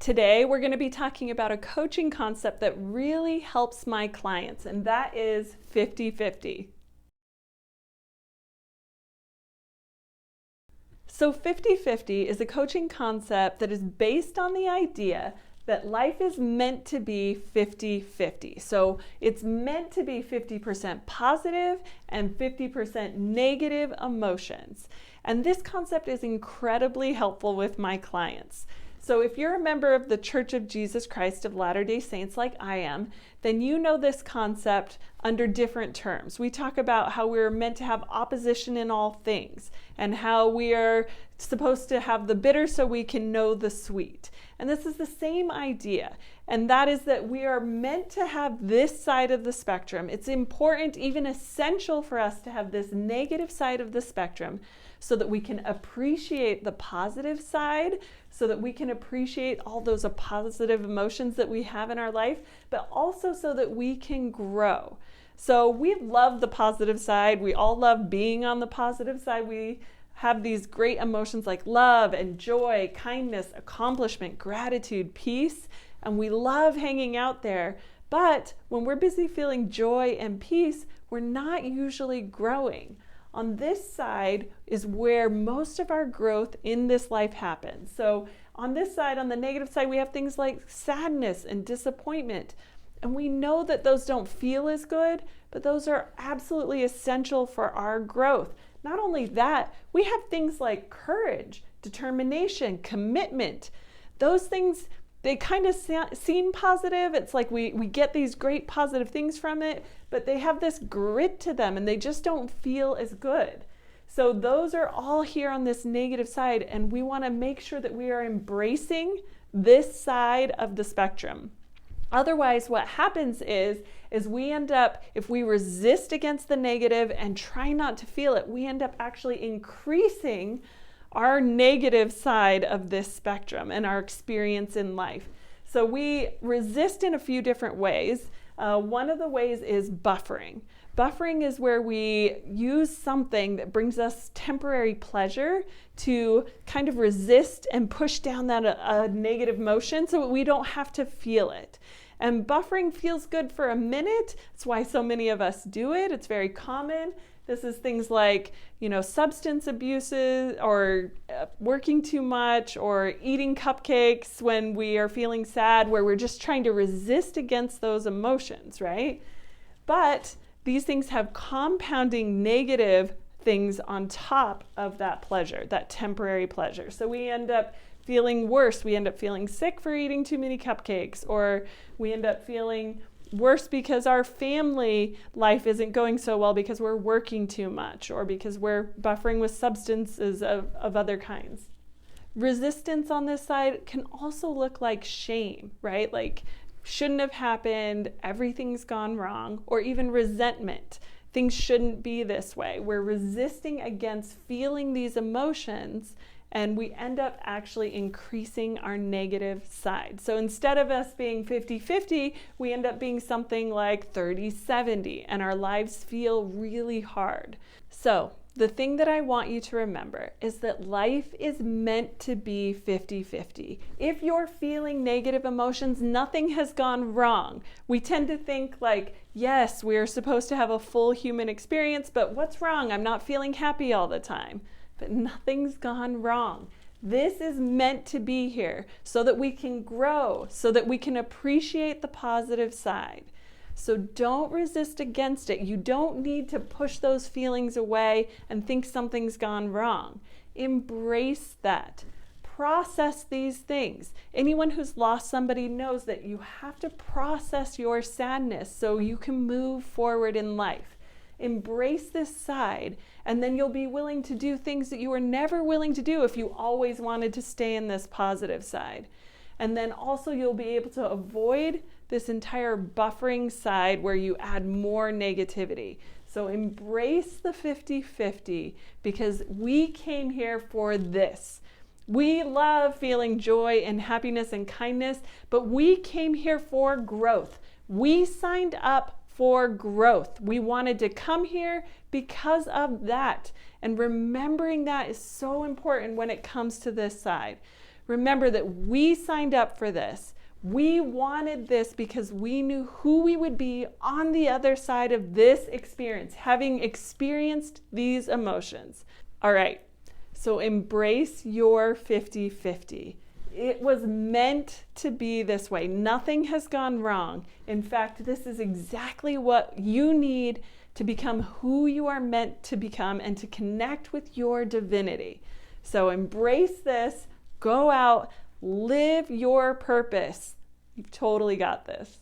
Today, we're going to be talking about a coaching concept that really helps my clients, and that is 50-50. So 50-50 is a coaching concept that is based on the idea that life is meant to be 50-50. So it's meant to be 50% positive and 50% negative emotions. And this concept is incredibly helpful with my clients. So if you're a member of the Church of Jesus Christ of Latter-day Saints like I am, then you know this concept under different terms. We talk about how we're meant to have opposition in all things and how we are supposed to have the bitter so we can know the sweet. And this is the same idea, and that is that we are meant to have this side of the spectrum. It's important, even essential for us to have this negative side of the spectrum so that we can appreciate the positive side, so that we can appreciate all those positive emotions that we have in our life, but also so that we can grow. So we love the positive side. We all love being on the positive side. We have these great emotions like love and joy, kindness, accomplishment, gratitude, peace, and we love hanging out there. But when we're busy feeling joy and peace, we're not usually growing. On this side is where most of our growth in this life happens. So on this side, on the negative side, we have things like sadness and disappointment. And we know that those don't feel as good, but those are absolutely essential for our growth. Not only that, we have things like courage, determination, commitment. Those things, they kind of seem positive. It's like we get these great positive things from it, but they have this grit to them and they just don't feel as good. So those are all here on this negative side, and we want to make sure that we are embracing this side of the spectrum. Otherwise, what happens is we end up, if we resist against the negative and try not to feel it, we end up actually increasing our negative side of this spectrum and our experience in life. So we resist in a few different ways. One of the ways is buffering. Buffering is where we use something that brings us temporary pleasure to kind of resist and push down that negative emotion so that we don't have to feel it. And buffering feels good for a minute. That's why so many of us do it. It's very common. This is things like, substance abuses or working too much or eating cupcakes when we are feeling sad, where we're just trying to resist against those emotions, right? But these things have compounding negative things on top of that pleasure, that temporary pleasure. So we end up feeling worse. We end up feeling sick for eating too many cupcakes, or we end up feeling worse because our family life isn't going so well because we're working too much or because we're buffering with substances of other kinds. Resistance on this side can also look like shame, right? Like shouldn't have happened, everything's gone wrong, or even resentment. Things shouldn't be this way. We're resisting against feeling these emotions, and we end up actually increasing our negative side. So instead of us being 50-50, we end up being something like 30-70, and our lives feel really hard. So the thing that I want you to remember is that life is meant to be 50-50. If you're feeling negative emotions, nothing has gone wrong. We tend to think like, yes, we're supposed to have a full human experience, but what's wrong? I'm not feeling happy all the time. But nothing's gone wrong. This is meant to be here so that we can grow, so that we can appreciate the positive side. So don't resist against it. You don't need to push those feelings away and think something's gone wrong. Embrace that. Process these things. Anyone who's lost somebody knows that you have to process your sadness so you can move forward in life. Embrace this side, and then you'll be willing to do things that you were never willing to do if you always wanted to stay in this positive side. And then also you'll be able to avoid this entire buffering side where you add more negativity. So embrace the 50-50 because we came here for this. We love feeling joy and happiness and kindness, but we came here for growth. We signed up for growth. We wanted to come here because of that. And remembering that is so important when it comes to this side. Remember that we signed up for this. We wanted this because we knew who we would be on the other side of this experience, having experienced these emotions. All right, so embrace your 50-50. It was meant to be this way. Nothing has gone wrong. In fact, this is exactly what you need to become who you are meant to become and to connect with your divinity. So embrace this, go out, live your purpose. You've totally got this.